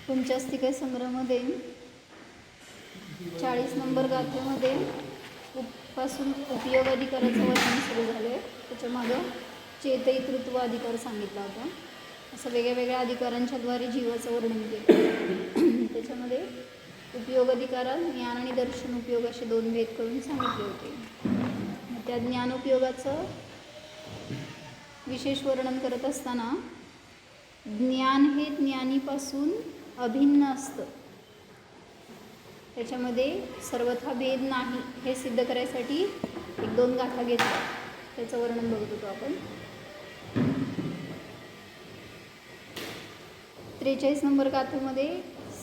पंचास्तिका संग्रहामध्ये 40 नंबर गाथेमध्ये पासून उपयोग अधिकाराचं वर्णन सुरू झालं आहे. त्याच्यामागं चेतयितृत्व अधिकार सांगितला होता. असं वेगळ्या वेगळ्या अधिकारांच्याद्वारे जीवाचं वर्णन केलं. त्याच्यामध्ये उपयोग अधिकारात ज्ञान आणि दर्शन उपयोग असे 2 भेद करून सांगितले होते. मग त्या ज्ञानोपयोगाचं विशेष वर्णन करत असताना ज्ञान हे ज्ञानीपासून अभिन्न असतं, त्याच्यामध्ये सर्वथा भेद नाही हे सिद्ध करायसाठी 1-2 गाथा घेतल्या. त्याचं वर्णन बघत होतो आपण. 43 नंबर गाथेमध्ये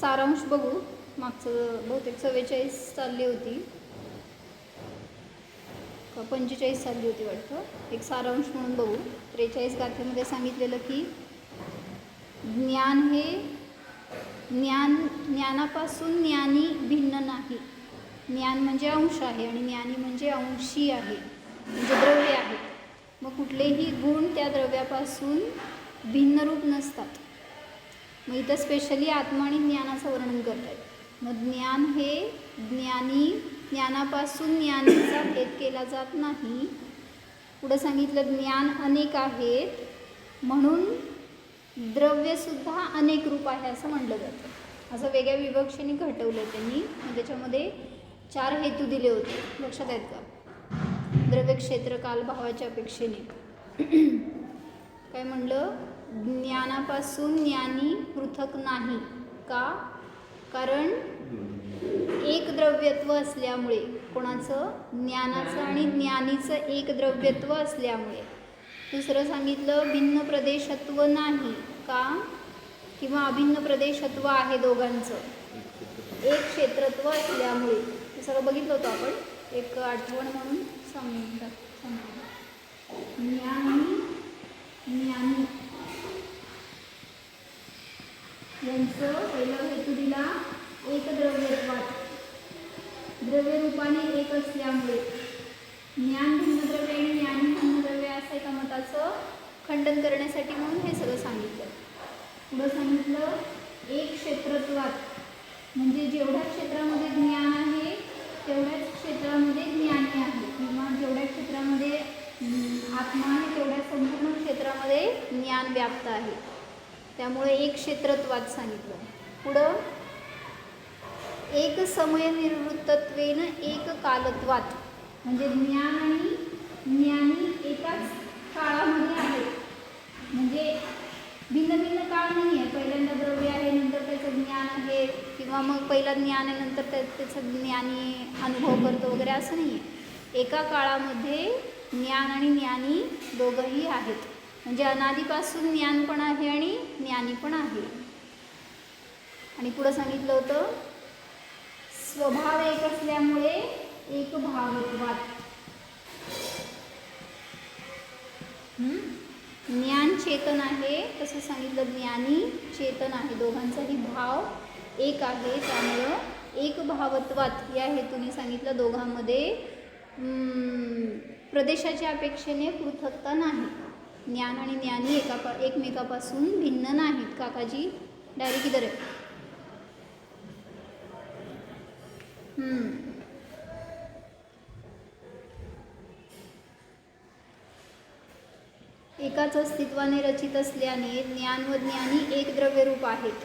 सारांश बघू. मागचं बहुतेक 44 चालली होती का 45 चालली होती वाटतं. एक सारांश म्हणून बघू. 43 गाथेमध्ये सांगितलेलं की ज्ञान हे ज्ञानापासून ज्ञानी भिन्न नाही. ज्ञान म्हणजे अंश आहे आणि ज्ञानी म्हणजे अंशी आहे, म्हणजे द्रव्य आहे. मग कुठलेही गुण त्या द्रव्यापासून भिन्न रूप नसतात. मग इथं स्पेशली आत्मा आणि ज्ञानाचं वर्णन करत आहेत. मग ज्ञान हे ज्ञानापासून ज्ञानीचा भेद केला जात नाही. पुढं सांगितलं ज्ञान अनेक आहेत म्हणून द्रव्यसुद्धा अनेक रूप आहे असं म्हटलं जातं. असं वेगळ्या विवक्षेने घटवलं त्यांनी. त्याच्यामध्ये 4 हेतू दिले होते, लक्षात आहेत का? द्रव्य, क्षेत्र, काल, भावाच्या अपेक्षेने. काय म्हणलं? ज्ञानापासून ज्ञानी पृथक नाही का? कारण एक द्रव्यत्व असल्यामुळे. कोणाचं? ज्ञानाचं आणि ज्ञानीचं एक द्रव्यत्व असल्यामुळे. दुसरं सांगितलं भिन्न प्रदेशत्व नाही का? किंवा अभिन्न प्रदेशत्व आहे दोघांचं. एक क्षेत्रत्व असल्यामुळे. हे सगळं बघितलं होतं आपण. एक आठवण म्हणून सांगितलं. ज्ञानी यांचं पहिला हेतू दिला एक द्रव्यत्वात. द्रव्य रूपाने एक असल्यामुळे. ज्ञान भिन्न द्रव्य आणि ज्ञानी भिन्न द्रव्य असं एका मताचं खंडन करण्यासाठी म्हणून हे सगळं सांगितलं. पुढं सांगितलं एक क्षेत्रत्वात, म्हणजे जेवढ्या क्षेत्रामध्ये ज्ञान आहे तेवढ्याच क्षेत्रामध्ये ज्ञानी आहे, किंवा जेवढ्या क्षेत्रामध्ये आत्मा आहे तेवढ्या संपूर्ण क्षेत्रामध्ये ज्ञान व्याप्त आहे. त्यामुळे एक क्षेत्रत्वात सांगितलं. पुढं एक समय निवृत्तत्वेन एक कालत्वात, म्हणजे ज्ञान आणि ज्ञानी एकाच काळामध्ये आहेत. म्हणजे भिन्न भिन्न काळ नाही आहे. पहिल्यांदा द्रव्य आहे, नंतर त्याचं ज्ञान आहे, किंवा मग पहिला ज्ञान आहे नंतर त्याचं ज्ञानी अनुभव करतो वगैरे, असं नाही आहे. एका काळामध्ये ज्ञान आणि ज्ञानी दोघंही आहेत. म्हणजे अनादिपासून ज्ञान पण आहे आणि ज्ञानी पण आहे. आणि पुढं सांगितलं होतं स्वभाव एक असल्यामुळे एक भावत्वात. ज्ञान चेतन आहे तसं सांगितलं, ज्ञानी चेतन आहे. दोघांचाही भाव एक आहे, त्यामुळं एक भावत्वात या हेतूने सांगितलं. दोघांमध्ये प्रदेशाच्या अपेक्षेने पृथकता नाही. ज्ञान आणि ज्ञानी एकमेकापासून भिन्न नाहीत. काकाजी डायरेक्ट इधर आहे. एकाच अस्तित्वाने रचित असल्याने ज्ञान व ज्ञानी एक द्रव्यरूप आहेत.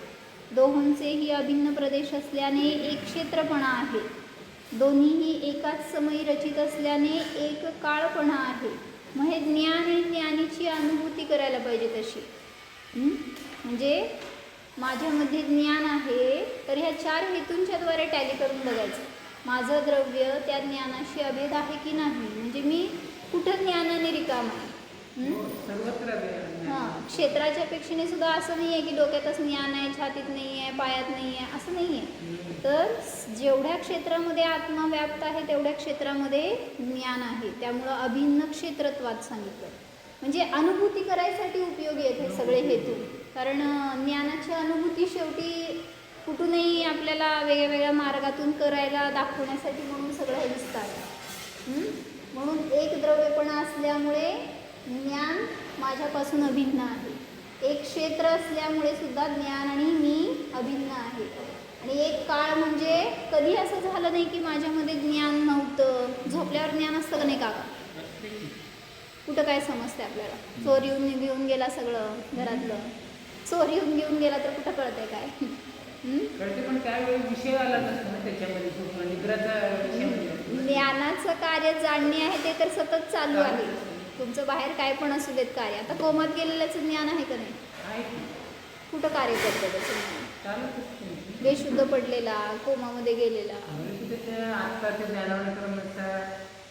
दोहोंचेही अभिन्न प्रदेश असल्याने एक क्षेत्रपणा आहे. दोन्हीही एकाच समयी रचित असल्याने एक काळपणा आहे. मग हे ज्ञान आणि ज्ञानीची अनुभूती करायला पाहिजे तशी. म्हणजे माझ्यामध्ये ज्ञान आहे तर ह्या 4 हेतूंच्याद्वारे टॅली करून बघायचं. माझं द्रव्य त्या ज्ञानाशी अभेद आहे की नाही. म्हणजे मी कुठं ज्ञानाने रिकाम आहे. क्षेत्राच्या अपेक्षेने सुद्धा असं नाही आहे की डोक्यातच ज्ञान आहे, छातीत नाही आहे, पायात नाही आहे, असं नाही आहे. तर जेवढ्या क्षेत्रामध्ये आत्मा व्याप्त आहे तेवढ्या क्षेत्रामध्ये ज्ञान आहे. त्यामुळं अभिन्न क्षेत्रत्वात सांगितलं. म्हणजे अनुभूती करायसाठी उपयोगी आहेत हे सगळे हेतू. कारण ज्ञानाची अनुभूती शेवटी कुठूनही आपल्याला वेगळ्या वेगळ्या मार्गातून करायला दाखवण्यासाठी म्हणून सगळं हे दिसतं. म्हणून एक द्रव्यपणा असल्यामुळे ज्ञान माझ्यापासून अभिन्न आहे. एक क्षेत्र असल्यामुळे सुद्धा ज्ञान आणि मी अभिन्न आहे. आणि एक काळ म्हणजे कधी असं झालं नाही की माझ्यामध्ये ज्ञान नव्हतं. झोपल्यावर ज्ञान असतं का नाही काका? कुठं काय समजते आपल्याला? चोर येऊन घेऊन गेला सगळं घरातलं, चोर येऊन घेऊन गेला तर कुठं कळतंय काय? कळते, पण त्यावेळी विषय आला नसतो ना त्याच्यामध्ये, निद्राचा विषय. ज्ञानाचं कार्य जाणणे आहे ते तर सतत चालू आहे. तुमचं बाहेर काय पण असू देत कार्य. आता कोमात गेलेल्याचं ज्ञान आहे का नाही? कुठं कार्य करतं त्याचं ज्ञान? बेशुद्ध पडलेला, कोमामध्ये गेलेला.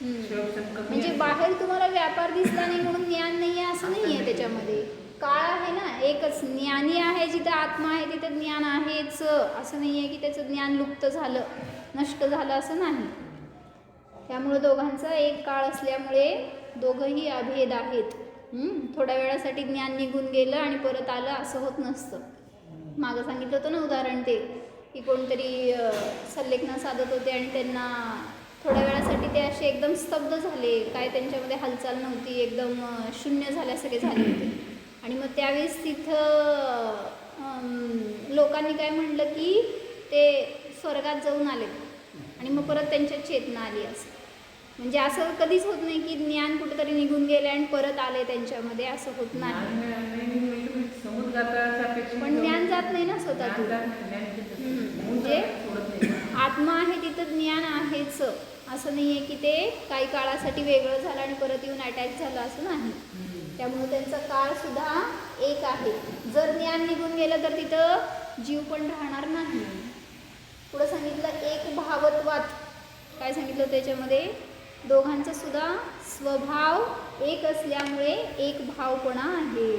म्हणजे बाहेर तुम्हाला व्यापार दिसला नाही म्हणून ज्ञान नाही आहे असं नाही आहे. त्याच्यामध्ये काळ आहे ना एकच. ज्ञानी आहे जिथं आत्मा आहे तिथं ज्ञान आहेच. असं नाही आहे की त्याचं ज्ञान लुप्त झालं, नष्ट झालं असं नाही. त्यामुळं दोघांचा एक काळ असल्यामुळे दोघंही अभेद आहेत. थोड्या वेळासाठी ज्ञान निघून गेलं आणि परत आलं असं होत नसतं. मागं सांगितलं होतं ना उदाहरण ते, की कोणतरी संलेखना साधत होते आणि त्यांना थोड्या वेळासाठी ते असे एकदम स्तब्ध झाले, काय त्यांच्यामध्ये हालचाल नव्हती, एकदम शून्य झाल्यासारखे झाले होते. आणि मग त्यावेळेस तिथं लोकांनी काय म्हणलं की ते स्वर्गात जाऊन आले आणि मग परत त्यांच्यात चेतना आली. असं म्हणजे असं कधीच होत नाही की ज्ञान कुठेतरी निघून गेले आणि परत आले त्यांच्यामध्ये, असं होत नाही. पण ज्ञान जात नाही ना स्वतःतून. म्हणजे आत्मा आहे तिथं ज्ञान आहेच. असं नाही आहे की ते काही काळासाठी वेगळं झालं आणि परत येऊन अटॅच झालं असं नाही. त्यामुळे त्यांचा काळसुद्धा एक आहे. जर ज्ञान निघून गेलं तर तिथं जीव पण राहणार नाही. पुढं सांगितलं एक भावत्वात. काय सांगितलं त्याच्यामध्ये? दोघांचा सुद्धा स्वभाव एक असल्यामुळे एक भावपणा आहे.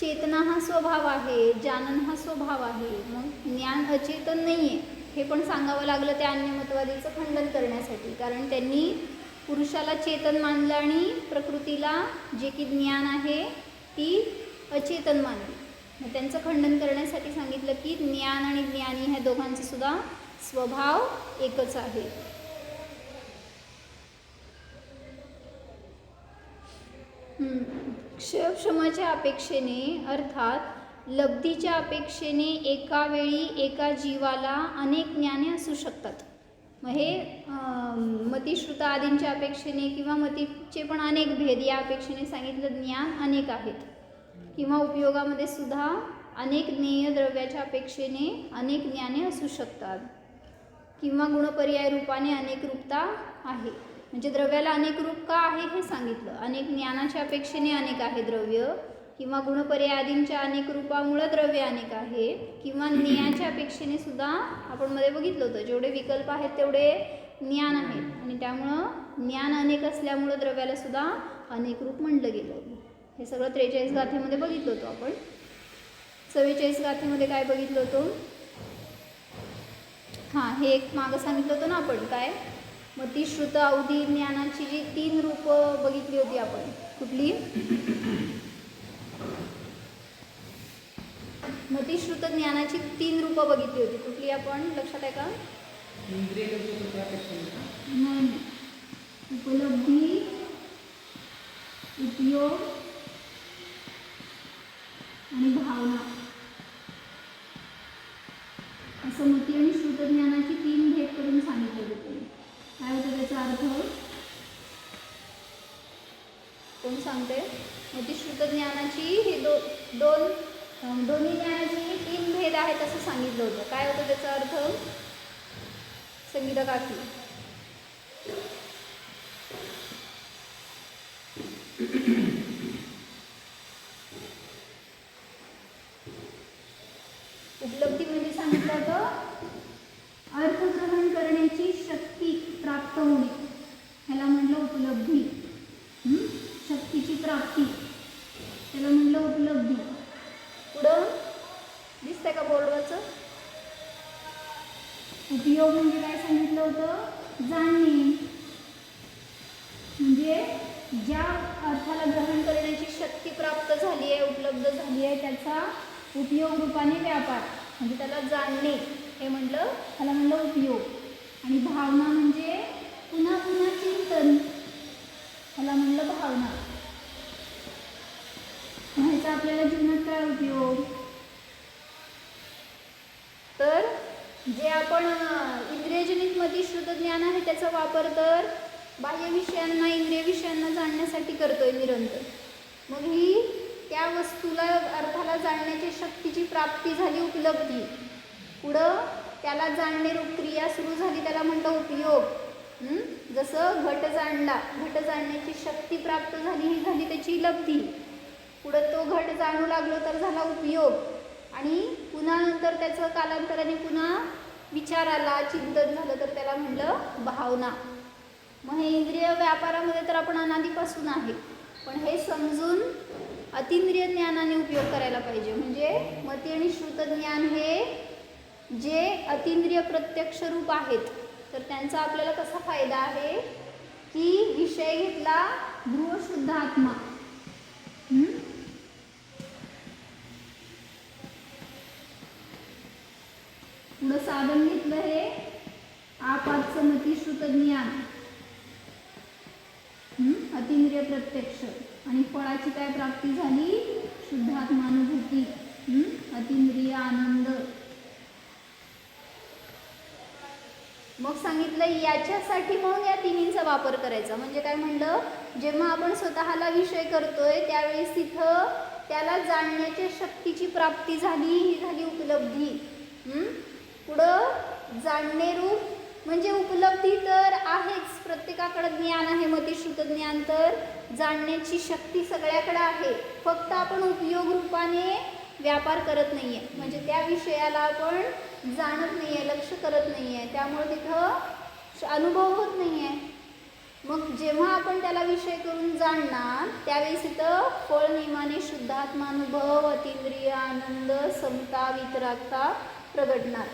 चेतना हा स्वभाव आहे, जानन हा स्वभाव आहे. मग ज्ञान अचेतन नाही आहे हे पण सांगावं लागलं त्या अन्यमतवादीचं खंडन करण्यासाठी. कारण त्यांनी पुरुषाला चेतन मानलं आणि प्रकृतीला जे की ज्ञान आहे ती अचेतन मानली. मग त्यांचं खंडन करण्यासाठी सांगितलं की ज्ञान आणि ज्ञानी ह्या दोघांचा सुद्धा स्वभाव एकच आहे. क्षयक्षमाच्या अपेक्षेने अर्थात लब्धीच्या अपेक्षेने एका वेळी एका जीवाला अनेक ज्ञाने असू शकतात. मग हे मतिश्रुत आदींच्या अपेक्षेने किंवा मतीचे पण अनेक भेद या अपेक्षेने सांगितलं ज्ञान अनेक आहेत. किंवा उपयोगामध्ये सुद्धा अनेक ज्ञेय द्रव्याच्या अपेक्षेने अनेक ज्ञाने असू शकतात. किंवा गुणपर्याय रूपाने अनेक रूपता आहे. म्हणजे द्रव्याला अनेक रूप का आहे हे सांगितलं. अनेक ज्ञानाच्या अपेक्षेने अनेक आहे द्रव्य, किंवा गुणपर्याय आदींच्या अनेक रूपामुळं द्रव्य अनेक आहे, किंवा ज्ञानाच्या अपेक्षेने सुद्धा आपण मध्ये बघितलं होतं जेवढे विकल्प आहेत तेवढे ज्ञान आहेत. आणि त्यामुळं ज्ञान अनेक असल्यामुळं द्रव्याला सुद्धा अनेक रूप म्हणलं गेलं. हे सगळं 43 गाथेमध्ये बघितलं होतं आपण. 44 गाथेमध्ये काय बघितलं होतं? हां, हे एक मागं सांगितलं होतं ना आपण, काय मतिश्रुत अवधी ज्ञानाची जी 3 रूपं बघितली होती आपण. कुठली? मतिश्रुत ज्ञानाची 3 रूपं बघितली होती. कुठली आपण लक्षात आहे का? उपलब्धी, उपयोग आणि भावना, असं मती आणि श्रुत ज्ञानाची 3 भेद करून सांगितले होते. काय होतं त्याचा अर्थ? कोण सांगते? मतिश्रुत ज्ञानाची हे दोन्ही ज्ञानाची 3 भेद आहेत असं सांगितलं होतं. काय होतं त्याचा अर्थ? संगीता काकी. उपलब्धीमध्ये सांगितलं होतं अर्थग्रहण करण्याची शक्ती प्राप्त होणे, ह्याला म्हटलं उपलब्धी. शक्तीची प्राप्ती त्याला म्हटलं उपलब्धी. पुढं दिसतंय का बोर्डवरचं? उपयोग म्हणजे काय सांगितलं होतं? जाणणे. म्हणजे ज्या अर्थाला ग्रहण करण्याची शक्ती प्राप्त झाली आहे, उपलब्ध झाली आहे, त्याचा उपयोग रूपाने व्यापार म्हणजे त्याला जाणणे हे म्हटलं, त्याला म्हटलं उपयोग. आणि भावना म्हणजे पुन्हा पुन्हा चिंतन, त्याला म्हटलं भावना. ह्याचा आपल्याला जीवनात काय उपयोग? तर जे आपण इंद्रियजनित मतिश्रुत ज्ञान आहे त्याचा वापर तर बाह्य विषयांना, इंद्रिय विषयांना जाणण्यासाठी करतोय निरंतर. मग ही त्या वस्तूला, अर्थाला जाणण्याची शक्तीची प्राप्ती झाली, उपलब्धी. पुढं त्याला जाणणे क्रिया सुरू झाली, त्याला म्हणतं उपयोग. जसं घट जाणला, घट जाणण्याची शक्ती प्राप्त झाली, ही झाली त्याची लब्धी. पुढं तो घट जाणू लागलो तर झाला उपयोग. आणि पुन्हा नंतर त्याचं कालांतराने पुन्हा विचार आला, चिंतन झालं तर त्याला म्हणलं भावना. मग हे इंद्रिय व्यापारामध्ये तर आपण अनादीपासून आहे, पण हे समजून अतिंद्रिय ज्ञानाने उपयोग करायला पाहिजे. म्हणजे मती आणि श्रुत ज्ञान हे जे अतिंद्रिय प्रत्यक्ष रूप आहेत, तर त्यांचा आपल्याला कसा फायदा आहे की विषय घेतला ध्रुव शुद्ध आत्मा. पुढं साधन घेतलं हे आपातचं मतिश्रुत ज्ञान, अतिंद्रिय प्रत्यक्ष. आणि फळाची काय प्राप्ती झाली? शुद्ध आत्मानुभूती, अतिंद्रिय आनंद. मग सांगितलं याच्यासाठी म्हणून या तिन्हींचा वापर करायचा. म्हणजे काय म्हणलं, जेव्हा आपण स्वतःला विषय करतोय त्यावेळेस तिथं त्याला जाणण्याच्या शक्तीची प्राप्ती झाली, ही झाली उपलब्धी. पुढं जाणणे रूप म्हणजे उपलब्धी तर आहेच, प्रत्येकाकडे ज्ञान आहे, मतिश्रुत ज्ञान. तर जाणण्याची शक्ती सगळ्याकडे आहे, फक्त आपण उपयोग रूपाने व्यापार करत नाही आहे. म्हणजे त्या विषयाला आपण जाणत नाही आहे, लक्ष करत नाही आहे, त्यामुळे तिथं अनुभव होत नाही आहे. मग जेव्हा आपण त्याला विषय करून जाणणार त्यावेळेस इथं फळ नियमाने शुद्धात्मानुभव, अतिंद्रिय आनंद, समता, वितरागता प्रगटणार.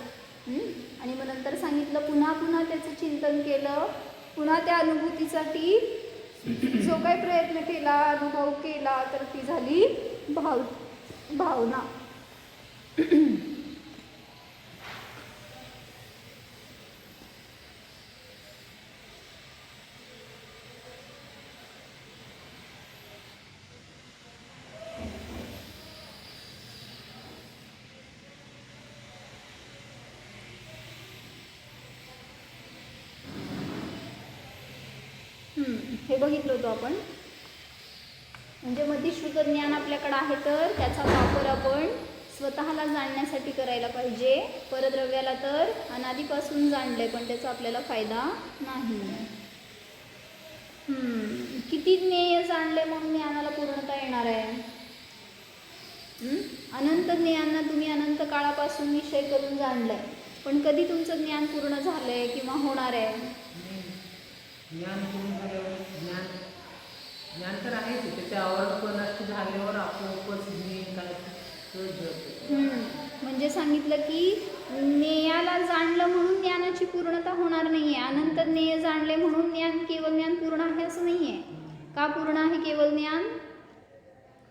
आणि मग नंतर सांगितलं पुन्हा पुन्हा त्याचं चिंतन केलं, पुन्हा त्या अनुभूतीसाठी जो काही प्रयत्न केला, अनुभव केला, तर ती झाली भावना. हे बघितलं होतं आपण. म्हणजे मतिश्रुत ज्ञान आपल्याकडे आहे तर त्याचा वापर आपण स्वतःला जाणण्यासाठी करायला पाहिजे. परद्रव्याला तर अनादीपासून जाणलंय पण त्याचा आपल्याला फायदा नाही. किती ज्ञेय जाणले म्हणून ज्ञानाला पूर्णता येणार आहे? अनंत ज्ञानांना तुम्ही अनंत काळापासून विषय करून जाणलाय, पण कधी तुमचं ज्ञान पूर्ण झालंय किंवा होणार आहे? ज्ञान पूर्ण झाल्यावर ज्ञान तर आहेच, त्याच्यावर पण झाल्यावर आपोआपच ज्ञान काय. म्हणजे सांगितलं की ज्ञेयाला जाणलं म्हणून ज्ञानाची पूर्णता होणार नाही आहे. अनंत ज्ञेय जाणले म्हणून केवळ ज्ञान पूर्ण आहे असं नाही आहे. का पूर्ण आहे केवळ ज्ञान?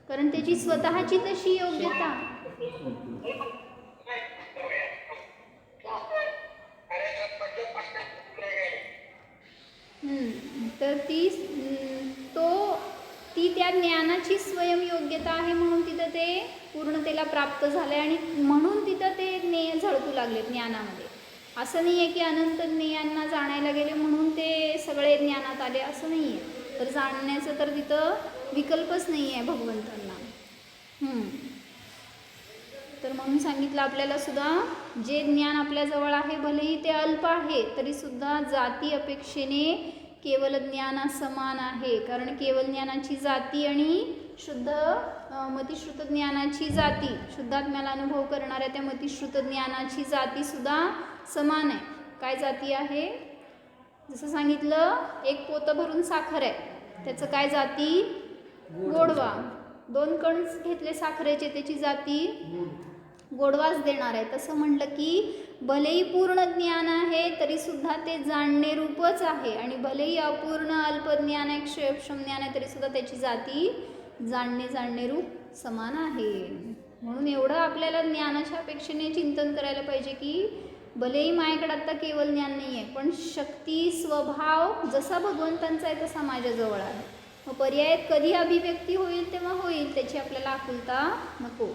कारण त्याची स्वतःची तशी योग्यता. तर ती त्या ज्ञानाची स्वयंयोग्यता आहे म्हणून तिथं ते पूर्णतेला प्राप्त झालंय आणि म्हणून तिथं ते ज्ञेय झळकू लागले ज्ञानामध्ये. असं नाही आहे की अनंत ज्ञेयांना जाणायला गेले म्हणून ते सगळे ज्ञानात आले, असं नाही आहे. तर जाणण्याचं तर तिथं विकल्पच नाही आहे भगवंतांना. तर म्हणून सांगितलं आपल्याला सुद्धा जे ज्ञान आपल्याजवळ आहे भलेही ते अल्प आहे तरीसुद्धा जाती अपेक्षेने केवल ज्ञाना समान आहे. कारण केवल ज्ञानाची जाती आणि शुद्ध मतिश्रुत ज्ञानाची जाती, शुद्धात्म्याला अनुभव करणाऱ्या त्या मतिश्रुत ज्ञानाची जातीसुद्धा समान आहे. काय जाती आहे? जसं सांगितलं एक पोतं भरून साखर आहे, त्याचं काय जाती? गोडवा. 2 कण घेतले साखरेचे, त्याची जाती गोडवाच देणार आहे. तसं म्हटलं की भलेही पूर्ण ज्ञान आहे तरीसुद्धा ते जाणणे रूपच आहे आणि भलेही अपूर्ण अल्पज्ञान आहे, क्षयक्षम ज्ञान आहे तरीसुद्धा त्याची जाती जाणणे रूप समान आहे. म्हणून एवढं आपल्याला ज्ञानाच्या अपेक्षेने चिंतन करायला पाहिजे की भलेही माझ्याकडे आत्ता केवळ ज्ञान नाही आहे, पण शक्ती स्वभाव जसा भगवंतांचा आहे तसा माझ्याजवळ आहे. मग पर्यायात कधी अभिव्यक्ती होईल तेव्हा होईल, त्याची आपल्याला आकुलता नको.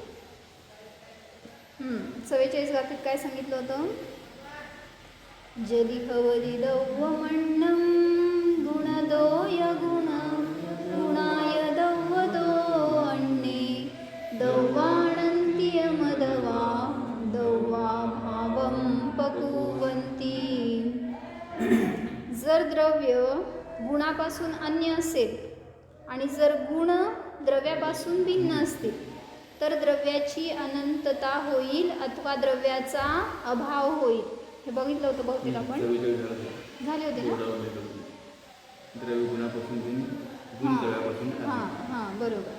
44 गाथेत काय सांगितलं होतं? जली हवली दौवमण्णं गुणदोय गुण गुणाय दौवदो अण्णे दौवाणन्त्यमदवा दौवा भावं पकुवन्ति. जर द्रव्य गुणापासून अन्य असेल आणि जर गुण द्रव्यापासून भिन्न असतील तर द्रव्याची अनंतता होईल अथवा द्रव्याचा अभाव होईल. हे बघितलं होतं बहुतेक आपण, झाले होते ना? द्रव्य गुणापासून गुण द्रव्यापासून. हां बरोबर.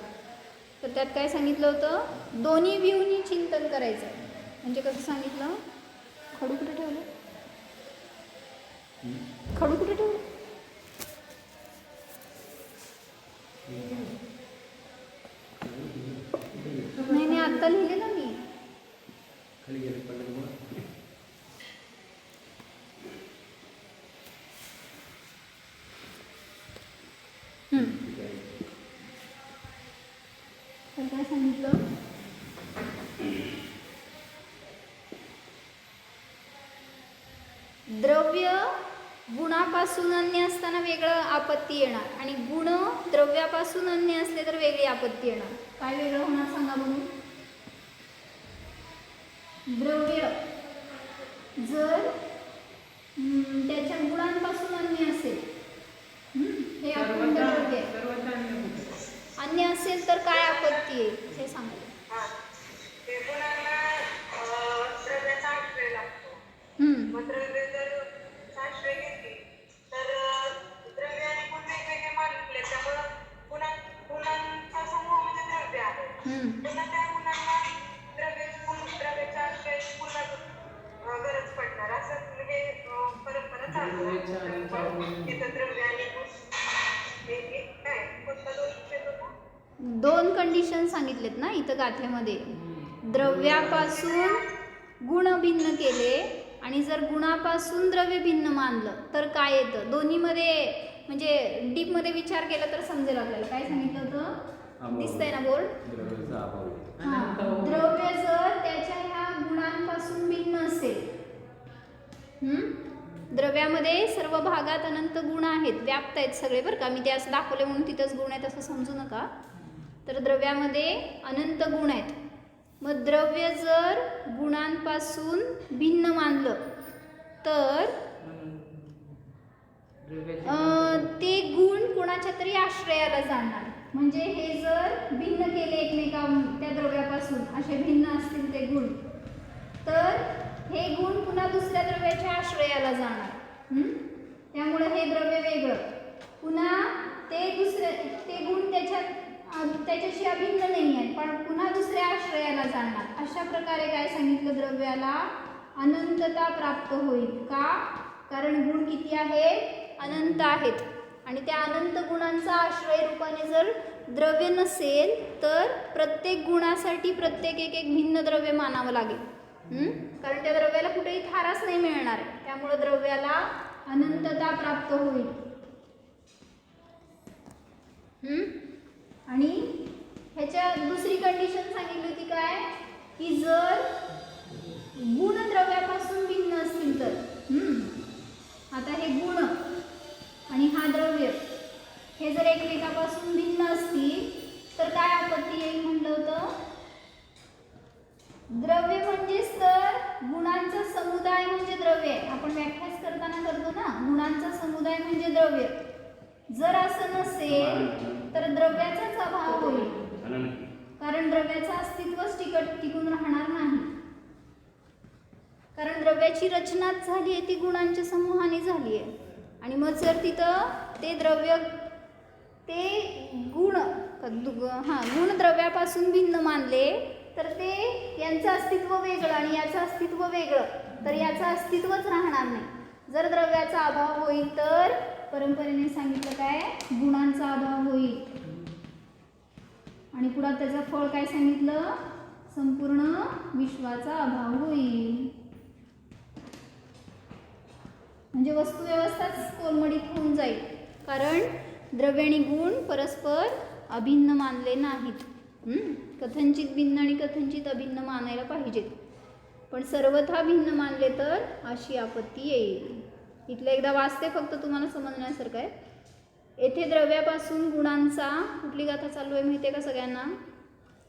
तर त्यात काय सांगितलं होतं? दोन्ही व्ह्यूनी चिंतन करायचं. म्हणजे कसं सांगितलं? खडू कुठे ठेवलं? खडू कुठे ठेवलं? नाही आत्ता लिहिलेलं मी. खाली गेले पडलं तुम्हाला. तर काय सांगितलं? द्रव्य गुणापासून अन्य असताना वेगळं आपत्ती येणार आणि गुण द्रव्यापासून अन्य असले तर वेगळी आपत्ती येणार. काय वेगळं होणार सांगा बघू? द्रव्य जर त्याच्या गुणांपासून अन्य असेल, हे अखंड द्रव्य अन्य असेल तर काय आपत्ती आहे हे सांगा. द्रव्य जर साश्रय घेतली तर द्रव्य आणि गुण वेगवेगळे मानले, त्यामुळं गुणांचा समूह म्हणजे द्रव्य आहे. पुन्हा त्या गुणांना द्रव्याच्या आश्रयाची पुन्हा गरज पडणार, असं हे परंपरा चालू आहे. तिथं द्रव्य आणि गुण काय कोणता दोष येतो? 2 कंडिशन सांगितलेत ना इथं गाथेमध्ये. द्रव्यापासून गुण भिन्न केले आणि जर गुणापासून द्रव्य भिन्न मानलं तर काय येतं? दोन्हीमध्ये म्हणजे डीपमध्ये विचार केला तर समजेल आपल्याला. काय सांगितलं होतं? दिसतंय ना बोर्ड? द्रव्याचा अभाव. द्रव्य जर त्याच्या ह्या गुणांपासून भिन्न असेल, द्रव्यामध्ये सर्व भागात अनंत गुण आहेत, व्याप्त आहेत सगळे बरं का. मी ते असं दाखवले म्हणून तिथंच गुण आहेत असं समजू नका. तर द्रव्यामध्ये अनंत गुण आहेत. मग द्रव्य जर गुणांपासून भिन्न मानलं तर ते गुण कोणाच्या तरी आश्रयाला जाणार. म्हणजे हे जर भिन्न केले एकमेका त्या द्रव्यापासून, असे भिन्न असतील ते गुण, तर हे गुण पुन्हा दुसऱ्या द्रव्याच्या आश्रयाला जाणार. त्यामुळे हे द्रव्य वेगळं, पुन्हा ते गुण त्याच्याशी अभिन्न नाही आहेत पण पुन्हा दुसऱ्या आश्रयाला जाणार. अशा प्रकारे काय सांगितलं? द्रव्याला अनंतता प्राप्त होईल. का? कारण गुण किती आहेत? अनंत आहेत. आणि त्या अनंत गुणांचा आश्रय रूपाने जर द्रव्य नसेल तर प्रत्येक गुणासाठी प्रत्येक एक भिन्न द्रव्य मानावं लागेल. कारण त्या द्रव्याला कुठेही थाराच नाही मिळणार आहे. त्यामुळे द्रव्याला अनंतता प्राप्त होईल. आणि ह्याच्या दुसरी कंडिशन सांगितली होती काय? की जर गुण द्रव्यापासून भिन्न असतील तर, आता हे गुण आणि हा द्रव्य हे जर एकमेकापासून भिन्न असतील तर काय आपत्ती येईल म्हटलं होतं? द्रव्य म्हणजेच तर गुणांचा समुदाय म्हणजे द्रव्य. आपण व्याख्याच करताना करतो ना, गुणांचा समुदाय म्हणजे द्रव्य. जर असं नसेल तर द्रव्याचाच अभाव होईल. कारण द्रव्याचं अस्तित्वच टिकून राहणार नाही. कारण द्रव्याची रचनाच झाली आहे ती गुणांच्या समूहाने झाली आहे. आणि मग जर तिथं ते द्रव्य गुण द्रव्यापासून भिन्न मानले तर ते यांचं अस्तित्व वेगळं आणि याचं अस्तित्व वेगळं, तर याचं अस्तित्वच राहणार नाही. जर द्रव्याचा अभाव होईल तर परंपरेने सांगितलं काय? गुणांचा अभाव होईल. आणि पुढे त्याचं फळ काय सांगितलं? संपूर्ण विश्वाचा अभाव होईल. म्हणजे वस्तुव्यवस्थाच कोलमडीत होऊन जाईल. कारण द्रव्य आणि गुण परस्पर अभिन्न मानले नाहीत. कथंचित भिन्न आणि कथंचित अभिन्न मानायला पाहिजेत, पण सर्वथा भिन्न मानले तर अशी आपत्ती येईल. इथलं एकदा वाचते फक्त तुम्हाला समजण्यासारखं आहे. येथे द्रव्यापासून गुणांचा, कुठली गाथा चालू आहे माहिती आहे का सगळ्यांना?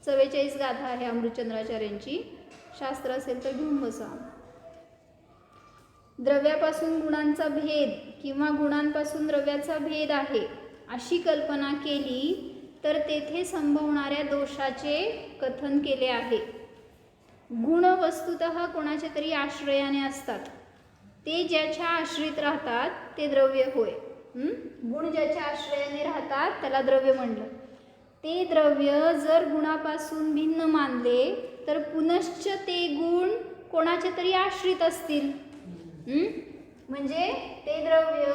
44 गाथा आहे अमृतचंद्राचार्यांची. शास्त्र असेल तर घेऊन बसा. द्रव्यापासून गुणांचा भेद किंवा गुणांपासून द्रव्याचा भेद आहे अशी कल्पना केली तर तेथे संभवणाऱ्या दोषाचे कथन केले आहे. गुण वस्तुतः कोणाच्या तरी आश्रयाने असतात. ते ज्याच्या आश्रित राहतात ते द्रव्य होय. गुण ज्याच्या आश्रयाने राहतात त्याला द्रव्य म्हणलं. ते द्रव्य जर गुणापासून भिन्न मानले तर पुनश्च ते गुण कोणाच्या तरी आश्रित असतील. म्हणजे ते द्रव्य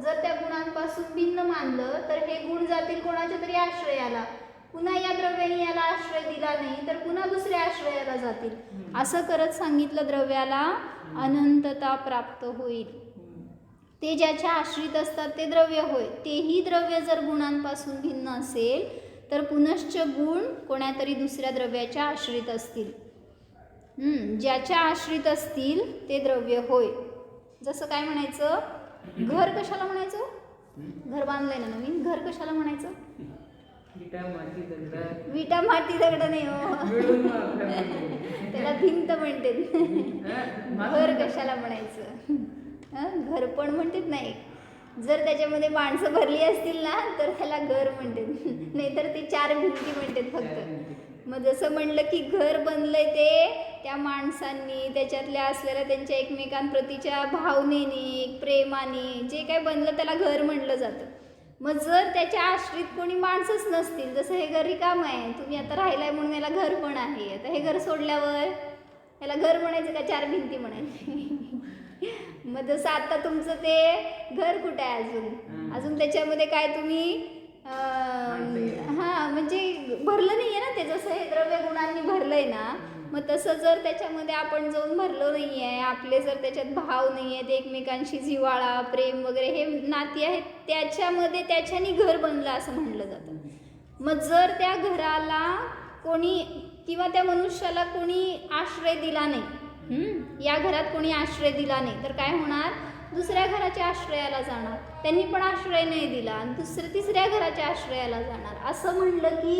जर त्या गुणांपासून भिन्न मानलं तर हे गुण जातील कोणाच्या तरी आश्रयाला. पुन्हा या द्रव्याने याला आश्रय दिला नाही तर पुन्हा दुसऱ्या आश्रयाला जातील. असं करत सांगितलं द्रव्याला अनंतता प्राप्त होईल. ते ज्याच्या आश्रित असतात ते द्रव्य होय. तेही द्रव्य जर गुणांपासून भिन्न असेल तर पुनश्च गुण कोणातरी दुसऱ्या द्रव्याच्या आश्रित असतील. ज्याच्या आश्रित असतील ते द्रव्य होय. जसं काय म्हणायचं? घर कशाला म्हणायचं? घर बांधलंय ना नवीन, घर कशाला म्हणायचं? विटा माती दगड. विटा माती दगड नाही हो, त्याला भिंत म्हणते. घर कशाला म्हणायचं? घर पण म्हणतात नाही. जर त्याच्यामध्ये माणसं भरली असतील ना तर त्याला घर म्हणतात, नाहीतर ते 4 भिंती म्हणतात फक्त. मग जसं म्हणलं की घर बनलंय ते त्या माणसांनी त्याच्यातल्या असलेल्या त्यांच्या एकमेकांप्रतीच्या भावनेने, प्रेमाने जे काय बनलं त्याला घर म्हणलं जातं. मग जर त्याच्या आश्रित कोणी माणसंच नसतील, जसं हे घर रिकामं आहे, तुम्ही आता राहिलाय म्हणून याला घर पण आहे, आता हे घर सोडल्यावर याला घर म्हणायचं का 4 भिंती म्हणायची? मग जसं आता तुमचं ते घर कुठं आहे अजून त्याच्यामध्ये काय तुम्ही म्हणजे भरलं नाही आहे ना ते. जसं हे द्रव्य गुणांनी भरलंय ना, मग तसं जर त्याच्यामध्ये आपण जाऊन भरलो नाही आहे, आपले जर त्याच्यात भाव नाही आहेत, एकमेकांशी जिव्हाळा, प्रेम वगैरे हे नाती आहेत, त्याच्यामध्ये त्याच्यानी घर बनलं असं म्हणलं जातं. मग जर त्या घराला कोणी किंवा त्या मनुष्याला कोणी आश्रय दिला नाही, या घरात कोणी आश्रय दिला नाही तर काय होणार? दुसऱ्या घराच्या आश्रयाला जाणार. त्यांनी पण आश्रय नाही दिला आणि तिसऱ्या घराच्या आश्रयाला जाणार. असं म्हणलं की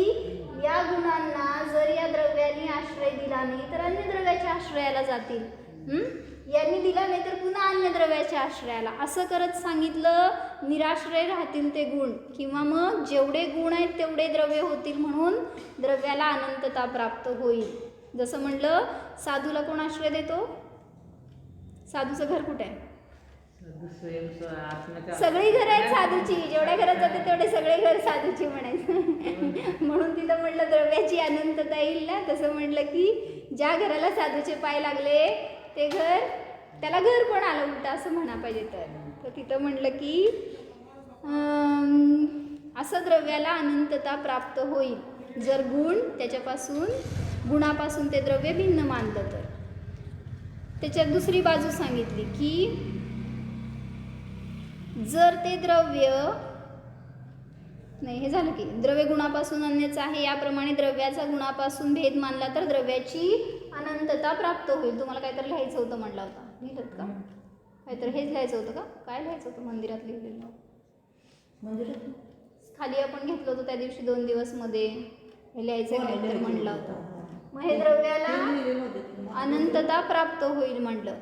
या गुणांना जर या द्रव्याने आश्रय दिला नाही तर अन्य द्रव्याच्या आश्रयाला जातील. यांनी दिला नाही तर पुन्हा अन्य द्रव्याच्या आश्रयाला. असं करत सांगितलं निराश्रय राहतील ते गुण, किंवा मग जेवढे गुण आहेत तेवढे द्रव्य होतील, म्हणून द्रव्याला अनंतता प्राप्त होईल. जसं म्हणलं साधूला कोण आश्रय देतो? साधूचं घर कुठे आहे? सगळी घर आहेत साधूची. जेवढ्या घरात जाते तेवढे सगळे घर साधूची म्हणायचं. म्हणून तिथं म्हटलं द्रव्याची अनंतता येईल ना. तसं म्हटलं की ज्या घराला साधूचे पाय लागले ते घर, त्याला घर पण आलं उलट असं म्हणा पाहिजे. तर तिथं म्हटलं की असं द्रव्याला अनंतता प्राप्त होईल जर गुण त्याच्यापासून, गुणापासून ते द्रव्य भिन्न मानलं तर. त्याच्यात दुसरी बाजू सांगितली की जर ते द्रव्य नाही, हे झालं की द्रव्य गुणापासून अन्यच आहे याप्रमाणे द्रव्याचा गुणापासून भेद मानला तर द्रव्याची अनंतता प्राप्त होईल. तुम्हाला काहीतरी लिहायचं होतं म्हणला होता, लिहिलं का? काहीतरी हेच लिहायचं होतं का? काय लिहायचं होतं मंदिरात लिहिलेलं? मंदिरात खाली आपण घेतलं होतं त्या दिवशी 2 दिवस मध्ये हे लिहायचं काहीतरी म्हणलं होतं. मग हे द्रव्याला अनंतता प्राप्त होईल म्हणलं.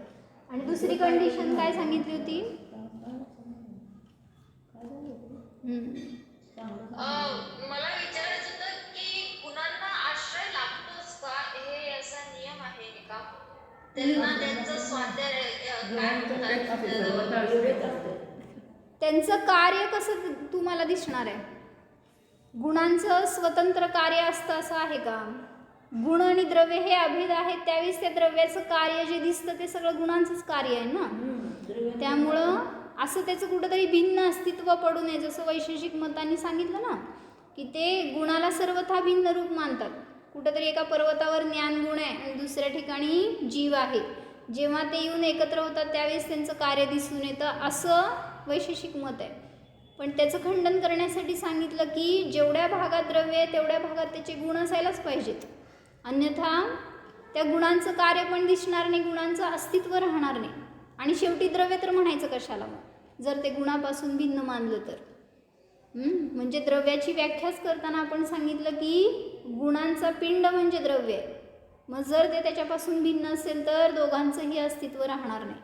आणि दुसरी कंडिशन काय सांगितली होती? मला विचारायचं होतं की गुणांना आश्रय लागतोच का? हे असा नियम आहे का? त्यांना त्यांचं स्वाध्याय त्यांचं कार्य कसं तुम्हाला दिसणार आहे? गुणांचं स्वतंत्र कार्य असतं असं आहे का? गुण आणि द्रव्य हे अभेद आहेत, त्यावेळेस त्या द्रव्याचं कार्य जे दिसतं ते सगळं गुणांचंच कार्य आहे ना. त्यामुळं असं त्याचं कुठंतरी भिन्न अस्तित्व पडू नये. जसं वैशेषिक मतांनी सांगितलं ना की ते गुणाला सर्वथा भिन्न रूप मानतात. कुठंतरी एका पर्वतावर ज्ञान गुण आहे आणि दुसऱ्या ठिकाणी जीव आहे. जेव्हा ते येऊन एकत्र होतात त्यावेळेस त्यांचं कार्य दिसून येतं, असं वैशेषिक मत आहे. पण त्याचं खंडन करण्यासाठी सांगितलं की जेवढ्या भागात द्रव्य आहे तेवढ्या भागात त्याचे गुण असायलाच पाहिजेत, अन्यथा त्या गुणांचं कार्य पण दिसणार नाही, गुणांचं अस्तित्व राहणार नाही. आणि शेवटी द्रव्य तर म्हणायचं कशाला मग जर ते गुणापासून भिन्न मानलं तर. म्हणजे द्रव्याची व्याख्याच करताना आपण सांगितलं की गुणांचा पिंड म्हणजे द्रव्य आहे. मग जर ते त्याच्यापासून भिन्न असेल तर दोघांचंही अस्तित्व राहणार नाही.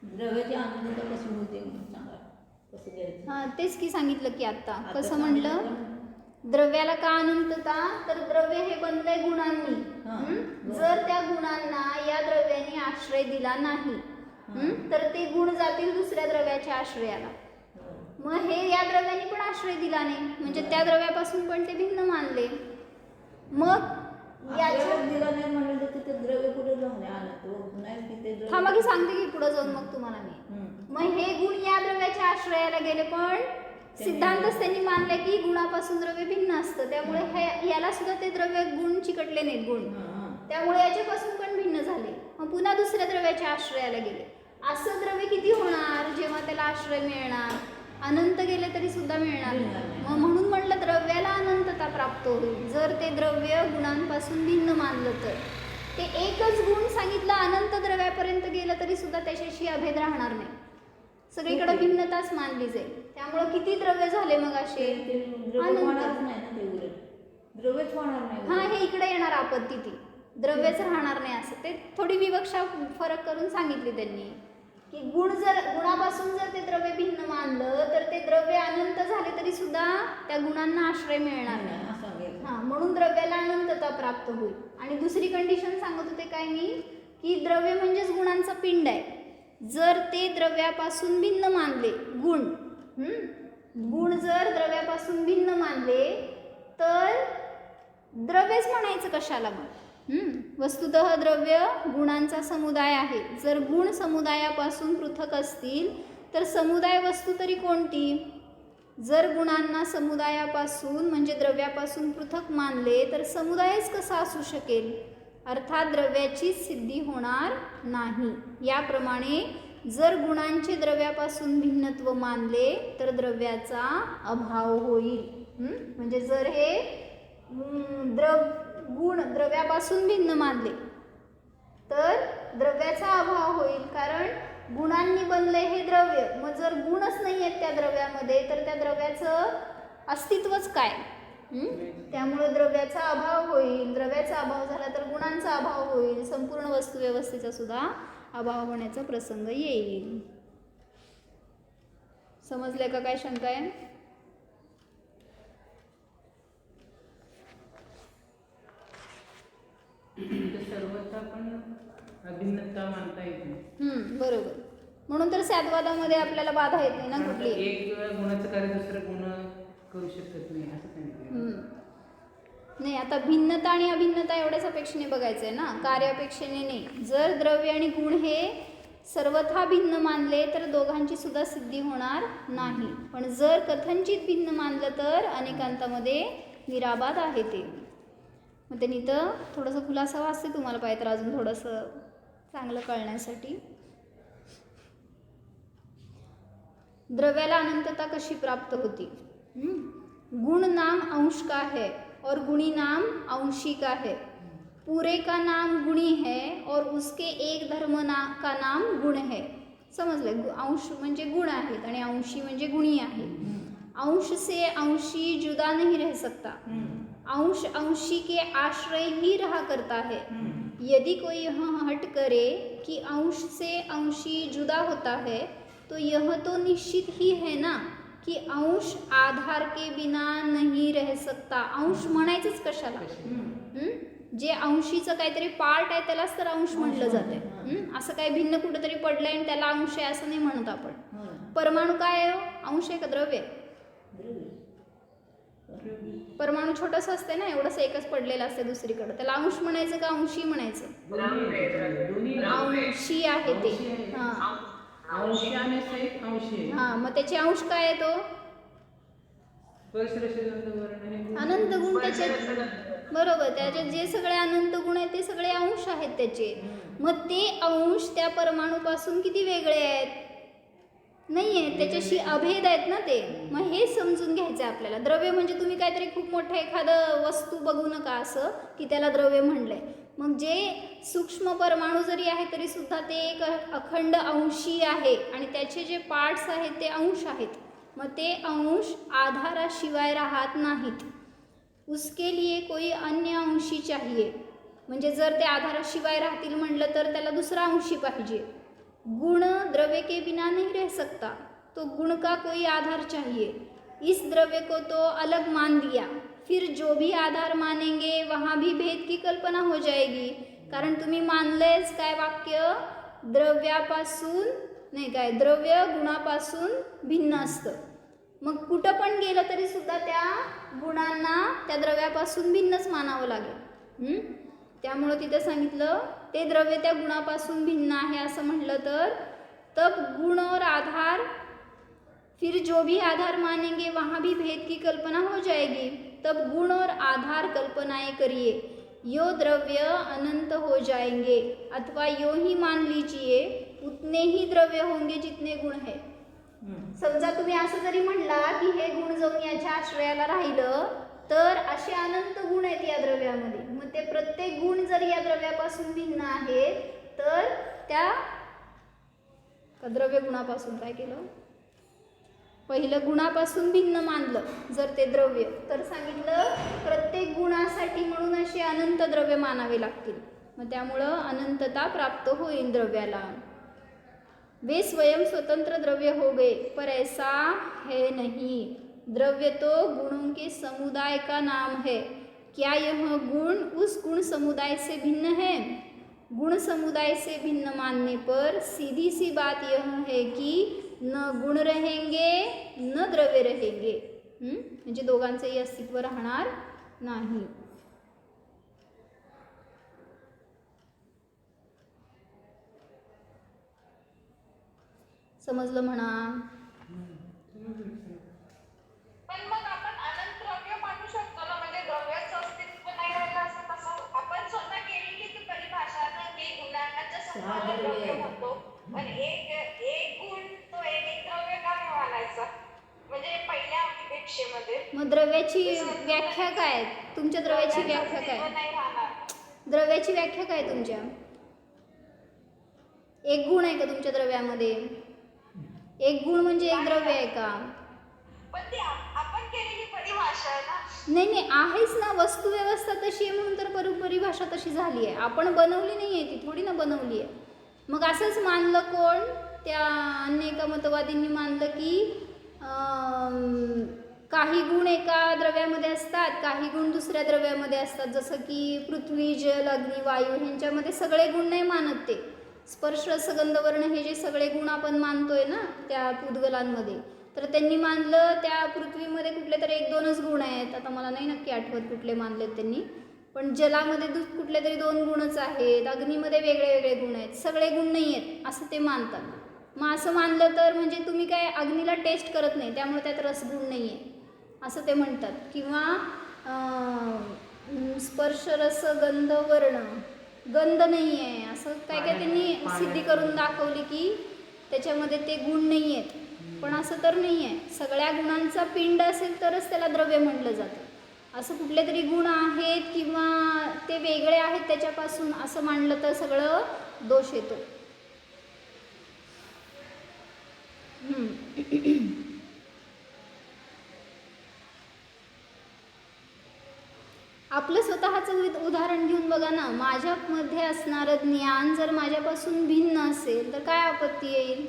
द्रव्याची अनंतता कशी होते म्हणून सांगा, कसं घ्यायचं? हां तेच की सांगितलं की आता आता कसं म्हणलं, सांगितलं. द्रव्याला का अनंतता, तर द्रव्य हे बनलंय गुणांनी. हां. जर त्या गुणांना या द्रव्याने आश्रय दिला नाही तर ते गुण जातील दुसऱ्या द्रव्याच्या आश्रयाला. मग हे या द्रव्याने पण आश्रय दिला नाही म्हणजे त्या द्रव्यापासून पण ते भिन्न मानले. मग याच्या दिला नाही म्हणलं तर तिथे द्रव्य कुठे झाले आणत नाही तिथे द्रव्य. थांबा की सांगते की पुढे जाऊन मग तुम्हाला मी. मग हे गुण या द्रव्याच्या आश्रयाला गेले पण सिद्धांतच त्यांनी मानले की गुणापासून द्रव्य भिन्न असतं, त्यामुळे हे याला सुद्धा ते द्रव्य गुण चिकटले नाहीत गुण, त्यामुळे याच्यापासून पण भिन्न झाले. मग पुन्हा दुसऱ्या द्रव्याच्या आश्रयाला गेले. असं द्रव्य किती होणार जेव्हा त्याला आश्रय मिळणार, अनंत गेले तरी सुद्धा मिळणार नाही. मग म्हणून म्हटलं द्रव्याला अनंतता प्राप्त होईल जर ते द्रव्य गुणांपासून भिन्न मानलं तर. ते एकच गुण सांगितलं अनंत द्रव्यापर्यंत गेलं तरी सुद्धा त्याच्याशी अभेद राहणार नाही, सगळीकडे भिन्नताच मानली जाईल. त्यामुळं किती द्रव्य झाले मग असे होणारच नाही ना ते, उलट द्रव्यच होणार नाही. हा हे इकडे येणार आपत्ती ती द्रव्यच राहणार नाही असं ते थोडी विवक्षा फरक करून सांगितली त्यांनी की गुणापासून जर ते द्रव्य भिन्न मानलं तर ते द्रव्य अनंत झाले तरी सुद्धा त्या गुणांना आश्रय मिळणार नाही. हां म्हणून द्रव्याला अनंतता प्राप्त होईल. आणि दुसरी कंडिशन सांगत होते काय मी की द्रव्य म्हणजेच गुणांचा पिंड आहे. जर ते द्रव्यापासून भिन्न मानले गुण जर द्रव्यापासून भिन्न मानले तर द्रव्यच म्हणायचं कशाला मग. वस्तुतः द्रव्य गुणांचा समुदाय आहे. जर गुण समुदायापासून पृथक असतील तर समुदाय वस्तू तरी कोणती. जर गुणांना समुदायापासून म्हणजे द्रव्यापासून पृथक मानले तर समुदायच कसा असू शकेल, अर्थात द्रव्याची सिद्धी होणार नाही. याप्रमाणे जर गुणांचे द्रव्यापासून भिन्नत्व मानले तर द्रव्याचा अभाव होईल. म्हणजे जर हे गुण द्रव्यापासून भिन्न मानले तर द्रव्याचा अभाव होईल, कारण गुणांनी बनले हे द्रव्य. मग जर गुणच नाही आहेत त्या द्रव्यामध्ये तर त्या द्रव्याचं अस्तित्वच काय. त्यामुळे द्रव्याचा अभाव होईल. द्रव्याचा अभाव झाला तर गुणांचा अभाव होईल, संपूर्ण वस्तू व्यवस्थेचा सुद्धा अभाव होण्याचा प्रसंग येईल. समजले का काय शंका आहे. सर्वथा पण अभिन्नता मानता येत नाही. बरोबर. म्हणून तर साधवादामध्ये आपल्याला बाधा येत नाही ना कुठली. एक गुणाचं कार्य दुसरं गुण करू शकत नाही असं सांगितलं. नाही आता भिन्नता आणि अभिन्नता एवढ्याच अपेक्षेने बघायचं आहे ना, कार्यापेक्षेने नाही. जर द्रव्य आणि गुण हे सर्वथा भिन्न मानले तर दोघांची सुद्धा सिद्धी होणार नाही. पण जर कथनचित भिन्न मानलं तर अनेकांतामध्ये निराबाध आहे ते. मग त्यांनी तर थोडंसं खुलासा वाचते तुम्हाला पाहिजे तर अजून थोडंसं चांगलं कळण्यासाठी. द्रव्याला अनंतता कशी प्राप्त होती. गुण नाम अंश का है और गुणी नाम अंशी का है. पूरे का नाम गुणी है और उसके एक धर्म का नाम गुण है. समजलं. अंश म्हणजे गुण आहेत आणि अंशी म्हणजे गुणी आहे. अंश से अंशी जुदा नहीं रह सकता. अंश अंशी के आश्रय ही रहा करता है. यदि कोई यह हट करे कि अंश से अंशी जुदा होता है तो यह तो निश्चित ही है ना कि अंश आधार के बिना नहीं रह सकता. अंश म्हणायचंच कशाला. जे अंशीचं काहीतरी पार्ट आहे त्यालाच तर अंश म्हटलं जाते. असं काही भिन्न कुठेतरी पडलंय आणि त्याला अंश आहे असं नाही म्हणत आपण. परमाणू काय आहे. अंश आहे का द्रव्य. परमाणू छोटंसं असते ना, एवढंसं एकच पडलेलं असते दुसरीकडे, त्याला अंश म्हणायचं का अंशी म्हणायचं. अंशी आहे ते. हां मग त्याचे अंश काय आहे तो अनंत गुण. त्याचे बरोबर त्याचे जे सगळे अनंत गुण आहेत ते सगळे अंश आहेत त्याचे. मग ते अंश त्या परमाणूपासून किती वेगळे आहेत. नाही आहे, त्याच्याशी अभेद आहेत ना ते. मग हे समजून घ्यायचं आहे आपल्याला. द्रव्य म्हणजे तुम्ही काहीतरी खूप मोठं एखादं वस्तू बघू नका असं की त्याला द्रव्य म्हणलंय. मग जे सूक्ष्म परमाणू जरी आहे तरी सुद्धा ते एक अखंड अंशी आहे आणि त्याचे जे पार्ट्स आहेत ते अंश आहेत. मग ते अंश आधाराशिवाय राहत नाहीत. उसके लिए कोई अन्य अंशी चाहिए. म्हणजे जर ते आधाराशिवाय राहतील म्हणलं तर त्याला दुसरा अंशी पाहिजे. गुण द्रव्य के बिना नहीं रह सकता, तो गुण का कोई आधार चाहिए. इस द्रव्य को तो अलग मान लिया, फिर जो भी आधार मानेंगे वहाँ भी भेद की कल्पना हो जाएगी. कारण तुम्ही मानलेच काय वाक्य, द्रव्यापासून नाही काय, द्रव्य गुणापासून भिन्न असतं. मग कुठं पण गेलं तरी सुद्धा त्या गुणांना त्या द्रव्यापासून भिन्नच मानावं लागेल. त्यामुळं तिथे सांगितलं ते द्रव्य त्या गुणापासून भिन्न आहे असं म्हटलं तर तब गुण और आधार, फिर जो भी आधार मानेंगे वहाँ भी भेद की कल्पना हो जाएगी. तब गुण और आधार कल्पनाएं करिए, यो द्रव्य अनंत हो जाएंगे. अथवा यो ही मान लीजिए, उतने ही द्रव्य होंगे जितने गुण है. समजा तुम्ही असं जरी म्हणला की हे गुण जाऊन याच्या आश्रयाला राहिलं तर असे अनंत गुण आहेत या द्रव्यामध्ये. मग ते प्रत्येक गुण जर या द्रव्यापासून भिन्न आहेत तर त्या द्रव्य गुणापासून काय केलं, पहिलं गुणापासून भिन्न मानलं जर ते द्रव्य, तर सांगितलं प्रत्येक गुणासाठी म्हणून असे अनंत द्रव्य मानावे लागतील. मग त्यामुळं अनंतता प्राप्त होईल द्रव्याला. वे स्वयं स्वतंत्र द्रव्य हो गए, पर ऐसा है नहीं. द्रव्य तो गुणों के समुदाय का नाम है. क्या यह गुण उस गुण समुदाय से भिन्न है? गुण समुदाय से भिन्न मानने पर सीधी सी बात यह है कि न गुण रहेंगे न द्रव्य रहेंगे. म्हणजे दोघांचंही अस्तित्व राहणार नाही. समजलं म्हणा. पण मग आपण अनंत द्रव्य मानू शकतो ना, म्हणजे द्रव्याचं अस्तित्व नाही राहिलं असं कसं? आपण स्वतः केलेली ती परिभाषा ना की गुणांच्या समूहाला द्रव्य म्हणतो, पण एक गुण तो एक द्रव्य का नाही मानायचा? म्हणजे पहिल्या अभिपेक्षेमध्ये मग द्रव्याची व्याख्या काय? तुमच्या द्रव्याची व्याख्या काय? नाही राहणार. द्रव्याची व्याख्या काय तुमच्या? एक गुण आहे का तुमच्या द्रव्यामध्ये? एक गुण म्हणजे एक द्रव्य आहे का? पण ती आपण केलेली परिभाषा आहे ना. नाही नाही, आहेच ना. वस्तू व्यवस्था तशी आहे म्हणून तर परिभाषा तशी झाली आहे. आपण बनवली नाही आहे, ती थोडी ना बनवली आहे. मग असंच मानलं कोण? त्या अन्य एका मतवादींनी मानलं की काही गुण एका द्रव्यामध्ये असतात, काही गुण दुसऱ्या द्रव्यामध्ये असतात. जसं की पृथ्वी, जल, अग्नी, वायू ह्यांच्यामध्ये सगळे गुण नाही मानत ते. स्पर्श, रस, गंध, वर्ण हे जे सगळे गुण आपण मानतोय ना त्या पुद्गलांमध्ये, तर त्यांनी मानलं त्या पृथ्वीमध्ये कुठले तरी 1-2च गुण आहेत. आता मला नाही नक्की आठवत कुठले मानलेत त्यांनी, पण जलामध्ये कुठले तरी 2 गुणच आहेत. अग्नीमध्ये वेगळे वेगळे गुण आहेत, सगळे गुण नाही आहेत असं ते मानतात. मग असं मानलं तर म्हणजे तुम्ही काय अग्नीला टेस्ट करत नाही, त्यामुळे त्यात रसगुण नाही आहे असं ते म्हणतात. किंवा स्पर्श, रस, गंध, वर्ण, गंध नाही आहे असं काय काय त्यांनी सिद्धी करून दाखवली की त्याच्यामध्ये ते गुण नाही आहेत. पण असं तर नाही आहे. सगळ्या गुणांचा पिंड असेल तरच त्याला द्रव्य म्हटलं जातं. असं कुठले तरी गुण आहेत किंवा ते वेगळे आहेत त्याच्यापासून असं मानलं तर सगळं दोष येतो. आपलं स्वतःचं उदाहरण घेऊन बघा ना. माझ्यामध्ये असणारं ज्ञान जर माझ्यापासून भिन्न असेल तर काय आपत्ती येईल?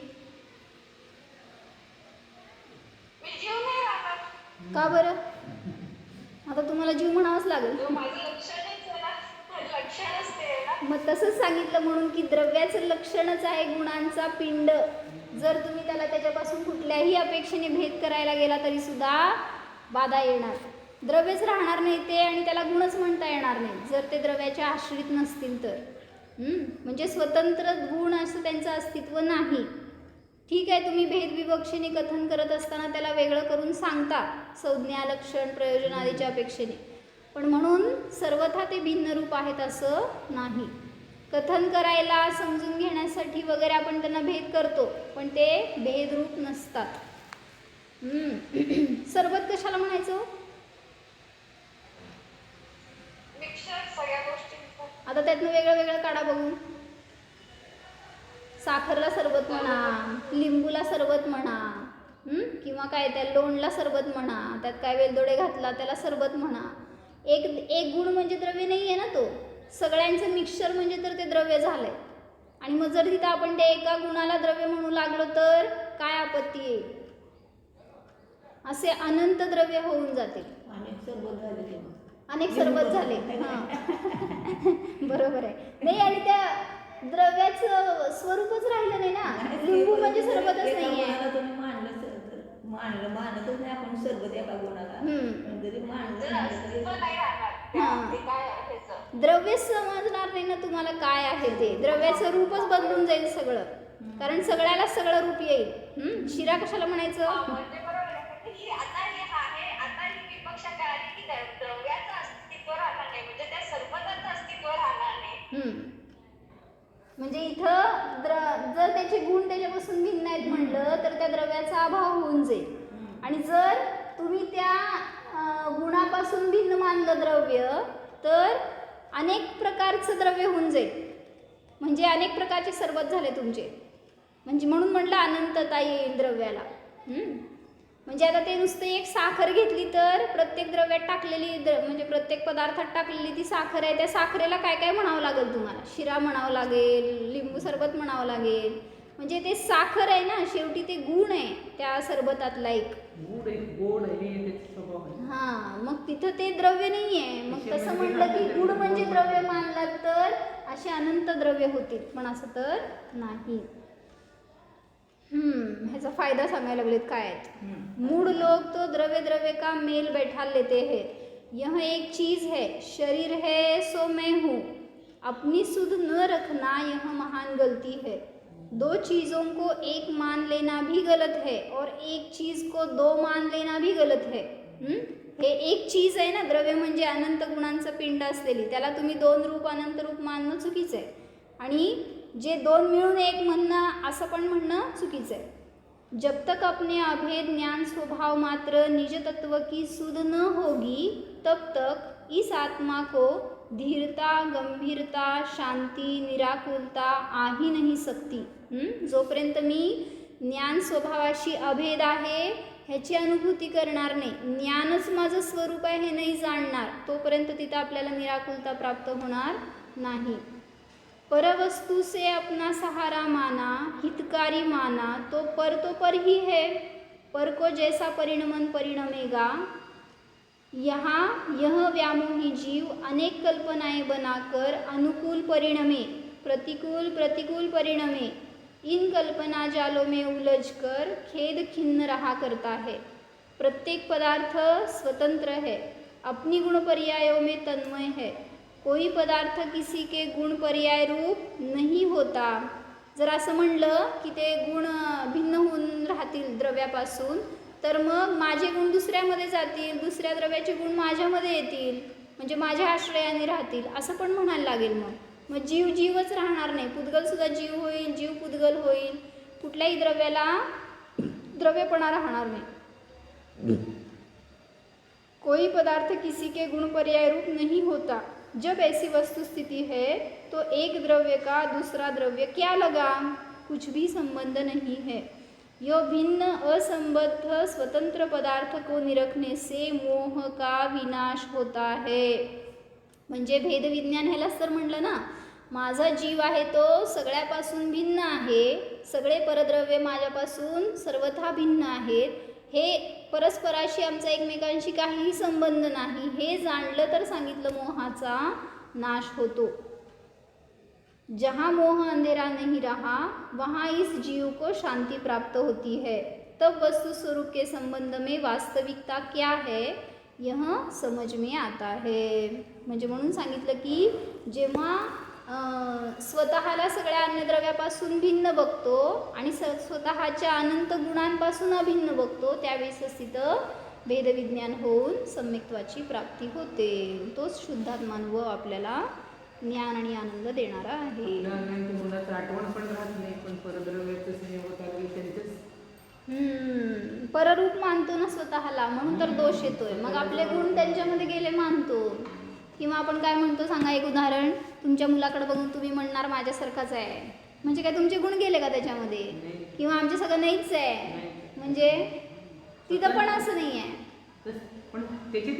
मी जीव नाही राहणार. का बरं? आता तुम्हाला जीव म्हणावंच लागेल. माझं लक्षणच आहे ना, लक्षणच ते आहे ना. मग तसंच सांगितलं म्हणून की द्रव्याचं लक्षणच आहे गुणांचा पिंड. जर तुम्ही त्याला त्याच्यापासून कुठल्याही अपेक्षेने भेद करायला गेला तरी सुद्धा बाधा येणार. द्रव्यच राहणार नाही ते आणि त्याला गुणच म्हणता येणार नाही जर ते द्रव्याच्या आश्रित नसतील तर. म्हणजे स्वतंत्र गुण असं त्यांचं अस्तित्व नाही. ठीक आहे, तुम्ही भेदविवक्षेने कथन करत असताना त्याला वेगळं करून सांगता संज्ञा, लक्षण, प्रयोजन आदीच्या अपेक्षेने, पण म्हणून सर्वथा ते भिन्न रूप आहेत असं नाही. कथन करायला, समजून घेण्यासाठी वगैरे आपण त्यांना भेद करतो, पण ते भेदरूप नसतात. सरबत कशाला म्हणायचं? मिक्सर सगळ्या गोष्टींचं. आता त्यातनं वेगळं वेगळं काढा बघू. साखरला सरबत म्हणा, लिंबूला सरबत म्हणा, किंवा काय त्या लोणला सरबत म्हणा, त्यात काय वेलदोडे घातला त्याला सरबत म्हणा. एक गुण म्हणजे द्रव्य नाही आहे ना, तो सगळ्यांचं मिक्सचर म्हणजे तर ते द्रव्य झालंय. आणि मग जर तिथं आपण त्या एका गुणाला द्रव्य म्हणू लागलो तर काय आपत्ती येईल? असे अनंत द्रव्य होऊन जातील. अनेक सरबत झाले तेव्हा. अनेक सरबत झाले. हां बरोबर आहे. नाही, आणि त्या द्रव्याचं स्वरूपच राहिलं नाही ना. लिंबू म्हणजे सरबतच नाही आहे. तुम्ही मानतच नाही आपण सरबत एका गुणाला. जरी मानलं तरी नाही राहणार ते काय ह्याचं. द्रव्य समजणार नाही ना तुम्हाला काय आहे ते. द्रव्याचं रूपच बदलून जाईल सगळं, कारण सगळ्याला सगळं रूप येईल. शिरा कशाला म्हणायचं? म्हणजे बरोबर आहे की आता ही विपक्षा कळाली की द्रव्याचं अस्तित्व राहणार नाही, म्हणजे त्या सरबताचं अस्तित्व राहणार नाही. म्हणजे इथं जर त्याचे गुण त्याच्यापासून भिन्न आहेत म्हणलं तर त्या द्रव्याचा अभाव होऊन जाईल. आणि जर तुम्ही त्या गुणापासून भिन्न मानलं द्रव्य तर अनेक प्रकारचं द्रव्य होऊन जाईल. म्हणजे अनेक प्रकारचे सरबत झाले तुमचे. म्हणजे म्हणून म्हटलं अनंतता येईल द्रव्याला. म्हणजे आता ते नुसतं एक साखर घेतली तर प्रत्येक द्रव्यात टाकलेली म्हणजे प्रत्येक पदार्थात टाकलेली ती साखर आहे, त्या साखरेला काय काय म्हणावं लागेल तुम्हाला? शिरा म्हणावं लागेल, लिंबू सरबत म्हणावं लागेल. म्हणजे ते साखर आहे ना, शेवटी ते गुण आहे त्या सरबतातला एक. गोड आहे, गोड आहे, त्याचा स्वभाव आहे. हां, मग तिथं ते द्रव्य नाही आहे. मग तसं म्हटलं की गुण म्हणजे द्रव्य मानला तर असे अनंत द्रव्य होतील, पण असं तर नाही. ह्याचा फायदा सांगायला लागलेत काय आहेत. मूड लोग तो द्रव्य द्रव्य का मेल बैठा लेते हैं. यह एक चीज है, शरीर है सो मैं हूँ. अपनी सुध न रखना यह महान गलती है. दो चीज़ों को एक मान लेना भी गलत है और एक चीज़ को दो मान लेना भी गलत है. हे एक चीज आहे ना, द्रव्य म्हणजे अनंत गुणांचं पिंड असलेली, त्याला तुम्ही दोन रूप अनंत रूप मानणं चुकीचं आहे. आणि जे दोन मिळून एक म्हणणं असं पण म्हणणं चुकीचं आहे. जब तक अपने अभेद ज्ञान स्वभाव मात्र निज तत्व की सुध न होगी तब तक इस आत्मा को धीरता, गंभीरता, शांती, निराकुलता आ ही नहीं सकती. जोपर्यंत मी ज्ञान स्वभावाशी अभेद आहे ह्याची अनुभूती करणार नाही, ज्ञानच माझं स्वरूप आहे हे नाही जाणणार, तोपर्यंत तिथं आपल्याला निराकुलता प्राप्त होणार नाही. परवस्तु से अपना सहारा माना, हितकारी माना, तो पर ही है. पर को जैसा परिणमन परिणमेगा. यहाँ यह व्यामोही जीव अनेक कल्पनाएं बनाकर अनुकूल परिणमे, प्रतिकूल परिणमे, इन कल्पना जालों में उलझकर खेद खिन्न रहा करता है. प्रत्येक पदार्थ स्वतंत्र है, अपनी गुण पर्यायों में तन्मय है. कोई पदार्थ किसी के गुण पर्याय रूप नहीं होता. जर असं म्हणलं की ते गुण भिन्न होऊन राहतील द्रव्यापासून, तर मग माझे गुण दुसऱ्यामध्ये जातील, दुसऱ्या द्रव्याचे गुण माझ्यामध्ये येतील, म्हणजे माझ्या आश्रयाने राहतील, असं पण म्हणायला लागेल. मग जीवच राहणार नाही, पुद्गलसुद्धा जीव होईल, जीव पुद्गल होईल, कुठल्याही द्रव्याला द्रव्यपणा राहणार नाही. कोई पदार्थ किसी के गुण पर्याय रूप नहीं होता. जब ऐसी वस्तुस्थिति है तो एक द्रव्य का दूसरा द्रव्य क्या लगा, कुछ भी संबंध नहीं है. यो भिन्न असंबद्ध स्वतंत्र पदार्थ को निरखने से मोह का विनाश होता है. म्हणजे भेदविज्ञान ह्यालाच तर म्हणलं ना, माझा जीव आहे तो सगळ्यापासून भिन्न आहे, सगळे परद्रव्य माझ्यापासून सर्वथा भिन्न आहेत, हे परस्पराशी आमचा एकमेकांशी काहीही संबंध नाही, हे जाणलं तर सांगितलं मोहाचा नाश होतो. जहाँ मोह अंधेरा नहीं रहा वहाँ इस जीव को शांति प्राप्त होती है. तब वस्तु स्वरूप के संबंध में वास्तविकता क्या है यह समझ में आता है. म्हणजे म्हणून सांगितलं की जेव्हा स्वतःला सगळ्या अन्नद्रव्यापासून भिन्न बघतो आणि स्वतःच्या अनंत गुणांपासून अभिन्न बघतो, त्यावेळेस तिथं भेदविज्ञान होऊन सम्यक्त्वाची प्राप्ती होते. तोच शुद्धात्मानुभव आपल्याला ज्ञान आणि आनंद देणारा आहे. आपल्या मुलाचं आठवण पण राहत नाही, पण परद्रव्याचं संयोग होत आलं की त्यांचंच पररूप मानतो ना स्वतःला, म्हणून तर दोष येतोय. मग आपले गुण त्यांच्यामध्ये गेले मानतो. किंवा आपण काय म्हणतो सांगा एक उदाहरण, तुमच्या मुलाकडे बघून तुम्ही म्हणणार माझ्यासारखाच आहे, म्हणजे काय तुमचे गुण गेले का त्याच्यामध्ये? किंवा आमचे सगळं नाहीच आहे, म्हणजे तिथं पण असं नाही आहे. पण त्याचे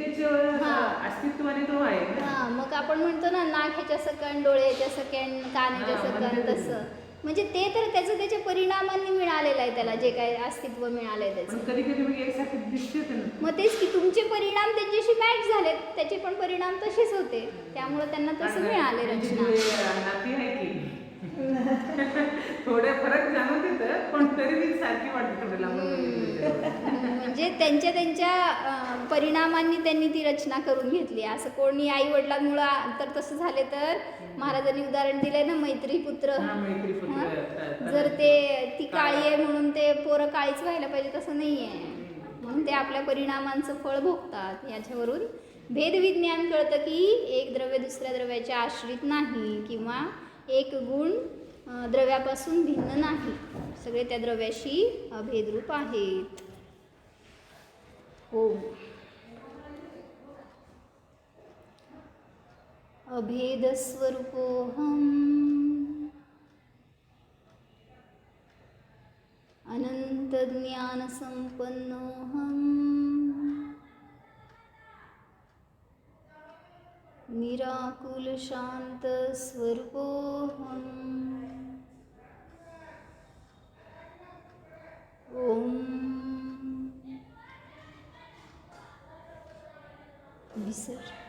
अस्तित्वाने तो आहे ना. हां, मग आपण म्हणतो ना नाक ह्याच्या सकण, डोळे ह्याच्या सकण, कान ह्याच्या सकण, तसं म्हणजे ते तर त्याचं त्याच्या परिणामांनी मिळालेलं आहे, त्याला जे काय अस्तित्व मिळालंय पण त्याचं. कधी कधी मग एकसारखे दिसते ना. मग तेच की तुमचे परिणाम त्यांच्याशी मॅच झालेत, त्याचे पण परिणाम तसेच होते, त्यामुळे त्यांना तसं मिळाले रचना. नाती आहे की थोडे फरक जाणवत येतं, पण तरी मी सारखी वाटते थोडे लांब. म्हणजे त्यांच्या परिणामांनी त्यांनी ती रचना करून घेतली. असं कोणी आई वडिलांमुळं तर तसं झाले तर महाराजांनी उदाहरण दिलंय ना, मैत्रीपुत्र. जर ती काळी आहे म्हणून ते पोरं काळीच व्हायला पाहिजे तसं नाही आहे, म्हणून ते आपल्या परिणामांचं फळ भोगतात. याच्यावरून भेदविज्ञान कळतं की एक द्रव्य दुसऱ्या द्रव्याच्या आश्रित नाही, किंवा एक गुण द्रव्यापासून भिन्न नाही, सगळे त्या द्रव्याशी अभेदरूप आहेत. ओम. अभेदस्वरूपोऽहम् अनन्तज्ञानसम्पन्नोऽहम् निराकुलशान्तस्वरूपोऽहम्. ओम. विसर्जन.